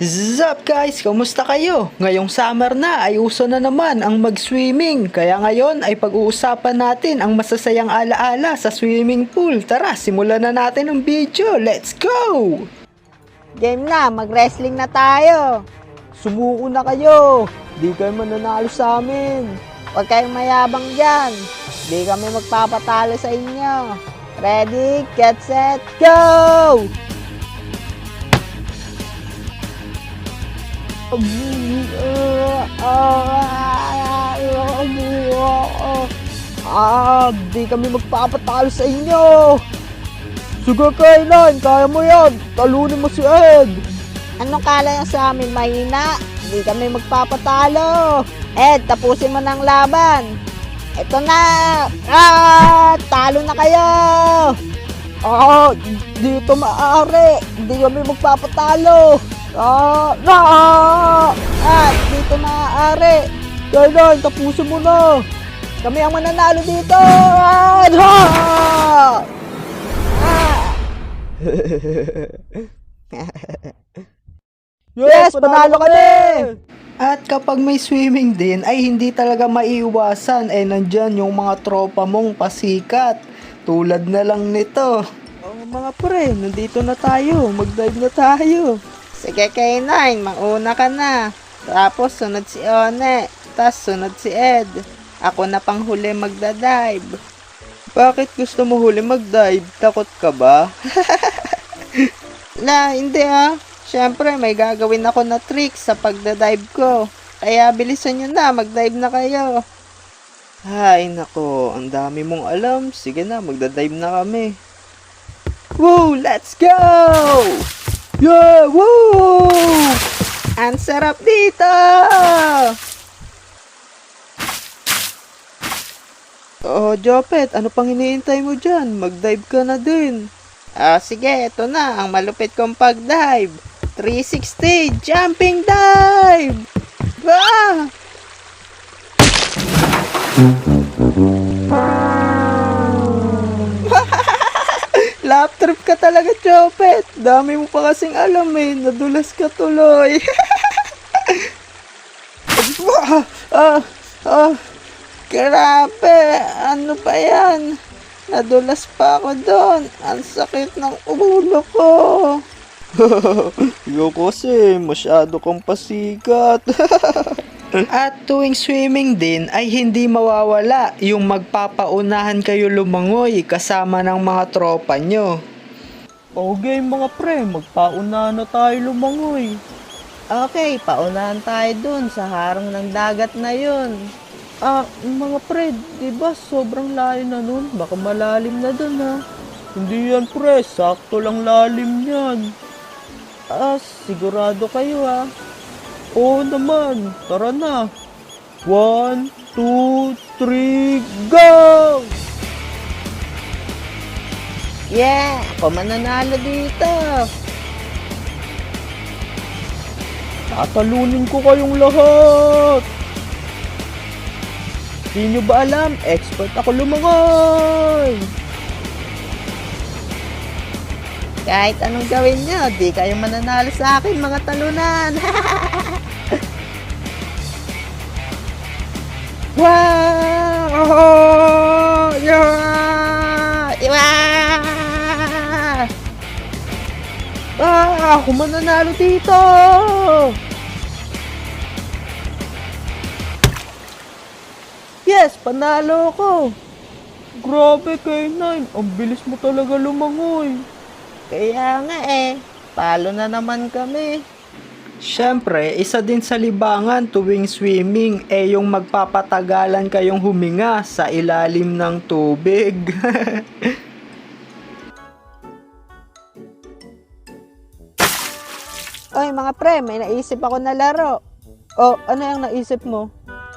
Sup guys, kumusta kayo? Ngayong summer na ay uso na naman ang mag-swimming. Kaya ngayon ay pag-uusapan natin ang masasayang alaala sa swimming pool. Tara, simulan na natin ang video. Let's go! Game na, mag-wrestling na tayo. Sumuko na kayo. Di kayo mananalo sa amin. Huwag kayong mayabang dyan. Di kami magpapatalo sa inyo. Ready, get set, go! Di kami magpapatalo sa inyo. Sige Kailan, kaya mo yan. Talunin mo si Ed. Anong kala nyo sa amin, mahina? Di kami magpapatalo. Ed, tapusin mo ng laban. Ito na. Talo na kayo. Dito maaari. Hindi kami magpapatalo. Dito maaari. Kailan, tapusin mo na. Kami ang mananalo dito. Yes, panalo kami! At kapag may swimming din ay hindi talaga maiiwasan nandyan yung mga tropa mong pasikat. Tulad na lang nito. Mga pre, nandito na tayo. Mag-dive na tayo. Sige K9, mauna ka na. Tapos sunod si One. Tapos sunod si Ed. Ako na pang huli magdadive. Bakit gusto mo huli mag-dive? Takot ka ba? Hindi Siyempre, may gagawin ako na trick sa pagdadive ko. Kaya bilisan nyo na, mag-dive na kayo. Ay, nako, ang dami mong alam. Sige na, magdadive na kami. Woo, let's go! Yeah, woo! Ang sarap dito! Oh, Jopet, ano pang iniintay mo dyan? Mag-dive ka na din. Sige, ito na, ang malupit kong pag-dive. 360 jumping dive! Lap trip ka talaga, Jopet. Dami mo pa kasing alam nadulas ka tuloy. Grabe, ano ba yan? Nadulas pa ako doon. Ang sakit ng ulo ko. Yo kasi, masyado kang pasikat. At tuwing swimming din ay hindi mawawala yung magpapaunahan kayo lumangoy kasama ng mga tropa nyo. Okay mga pre, magpaunahan na tayo lumangoy. Okay, paunahan tayo dun sa harang ng dagat na yun. Mga pre, diba sobrang lalim na nun? Baka malalim na dun ha. Hindi yan pre, sakto lang lalim yan. Sigurado kayo ha? Oo naman, tara na. 1, 2, 3, go! Yeah, ako mananalo dito. Tatalunin ko kayong lahat. Di nyo ba alam, expert ako lumangoy. Kahit anong gawin nyo, di kayo mananalo sa akin mga talunan. Wow! Yeah! Ako mananalo dito! Yes, panalo ko! Grabe K9, ang bilis mo talaga lumangoy. Kaya nga talo na naman kami. Siyempre, isa din sa libangan tuwing swimming yung magpapatagalan kayong huminga sa ilalim ng tubig. Oy mga pre, may naisip ako na laro. Ano yung naisip mo?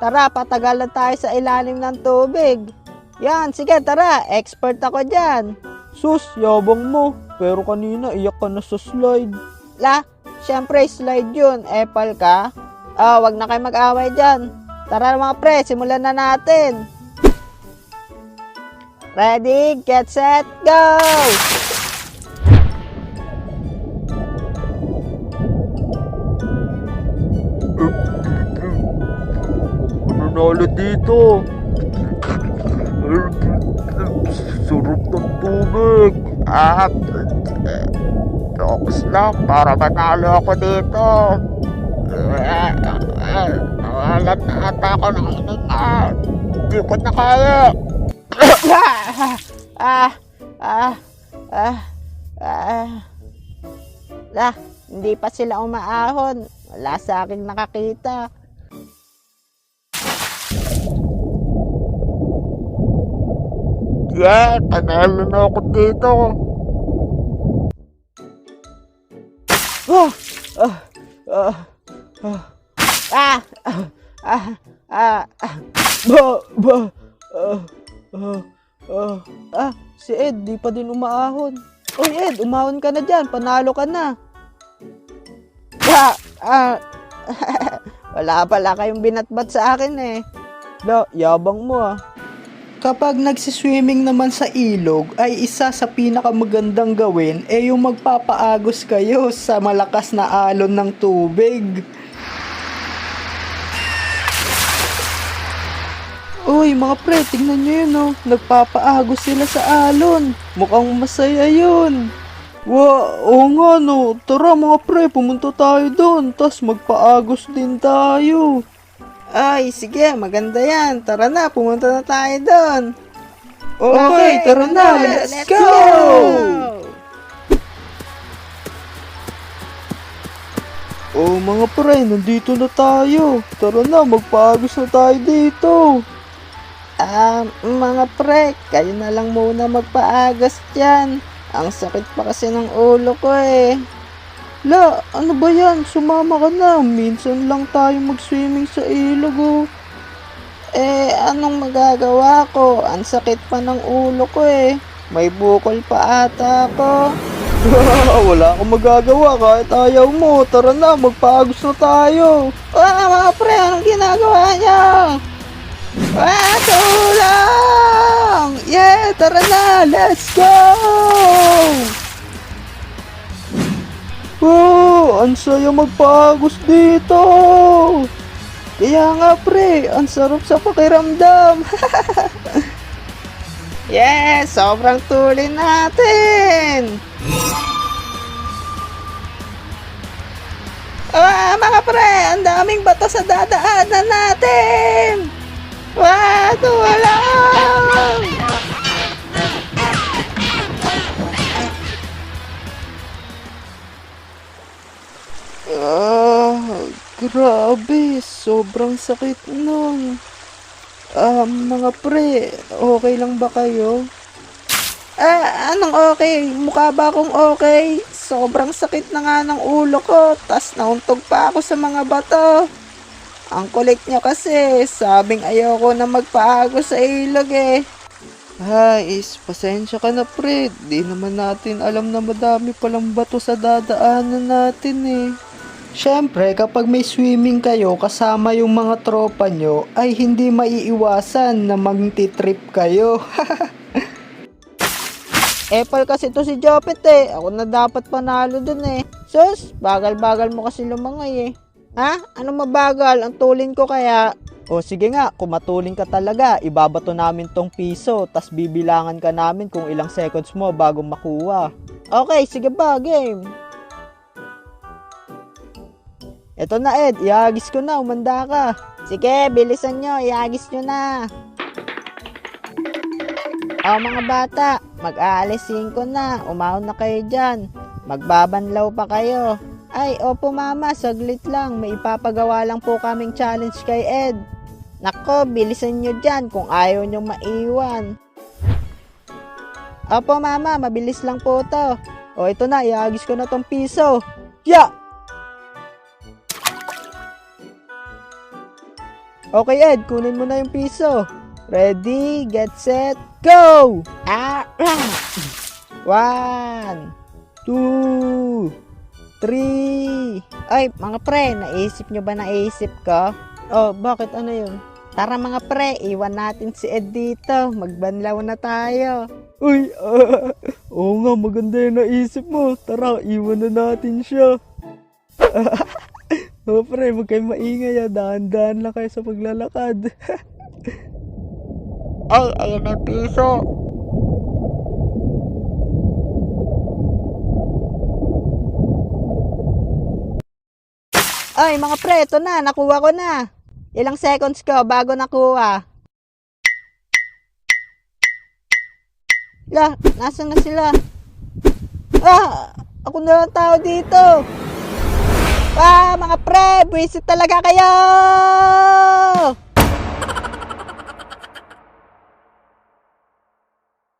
Tara, patagalan tayo sa ilalim ng tubig. Yan, sige tara, expert ako dyan. Sus, yabang mo. Pero kanina iyak ka na sa slide. Siyempre slide yun. Epal ka? Wag na kayo mag-away dyan. Tara mga pre, simulan na natin. Ready, get set, go! manalo dito. Surop ng tubig. Focus lang para manalo ako dito. Nawalan na ata ako ng hininga. Hindi ko na kaya. Hindi pa sila umaahon. Wala sa akin nakakita. Panalo na ako dito. Si Ed, di pa din umaahon. Oy Ed, umahon ka na dyan. Panalo ka na. Wala pala kayong binatbat sa akin eh. Yabang mo ah. Kapag nagsiswimming naman sa ilog, ay isa sa pinakamagandang gawin ay yung magpapaagos kayo sa malakas na alon ng tubig. Uy, mga pre, tingnan nyo yun oh. Nagpapaagos sila sa alon. Mukhang masaya yun. Oo nga no. Tara mga pre, pumunta tayo doon. Tas magpaagos din tayo. Ay, sige, maganda yan. Tara na, pumunta na tayo doon. Okay, tara na. Let's go! Oh mga pre, nandito na tayo. Tara na, magpaagos na tayo dito. Mga pre, kayo na lang muna magpaagos dyan. Ang sakit pa kasi ng ulo ko eh. La, ano ba yan? Sumama ka na. Minsan lang tayo mag-swimming sa ilog oh. Anong magagawa ko? Ang sakit pa ng ulo ko eh. May bukol pa ata ako. Wala akong magagawa kahit ayaw mo. Tara na, magpaagos na tayo. Mga pre, anong ginagawa niyo? Tulong! Yeah, tara na. Let's go! Oh, ang saya magpaagos dito. Kaya nga pre, ang sarap sa pakiramdam. Yes, sobrang tulin natin. Mga pre, ang daming bato sa dadaanan natin. Tulong! Grabe, sobrang sakit nun. Mga pre, okay lang ba kayo? Anong okay? Mukha ba akong okay? Sobrang sakit na nga ng ulo ko, tas nauntog pa ako sa mga bato. Ang kulit nyo kasi, sabing ayoko na magpaago sa ilog eh. Pasensya ka na pre, di naman natin alam na madami palang bato sa dadaanan natin eh. Siyempre, kapag may swimming kayo kasama yung mga tropa nyo, ay hindi maiiwasan na magti-trip kayo. Apple kasi to si Jopet eh. Ako na dapat panalo dun eh. Sus, bagal-bagal mo kasi lumangoy eh. Ano mabagal? Ang tulin ko kaya. O sige nga, kung matulin ka talaga, ibabato namin tong piso, tas bibilangan ka namin kung ilang seconds mo bago makuha. Okay, sige ba, game. Eto na Ed, iagis ko na, umanda ka. Sige, bilisan nyo, iagis nyo na. Mga bata, mag-aalis 5 na, umahon na kayo dyan. Magbabanlaw pa kayo. Ay, opo mama, saglit lang, may ipapagawa lang po kaming challenge kay Ed. Nako, bilisan nyo dyan kung ayaw nyo maiwan. Opo mama, mabilis lang po to. O ito na, iagis ko na tong piso. Yeah! Okay Ed, kunin mo na yung piso. Ready, get set, go! 1, 2, 3. Ay, mga pre, naisip nyo ba naisip ko? Oh, bakit ano yun? Tara mga pre, iwan natin si Ed dito. Magbanlaw na tayo. Uy, oo nga, maganda yung naisip mo. Tara, iwan na natin siya. Oh, pre, huwag kayong maingay. Dahan-dahan lang kayo sa paglalakad. Ay, ayun ang piso. Ay, mga pre, ito na. Nakuha ko na. Ilang seconds ko bago nakuha. La, nasan na sila? Ah, ako na lang tao dito. Ah, mga pre, buwisit talaga kayo!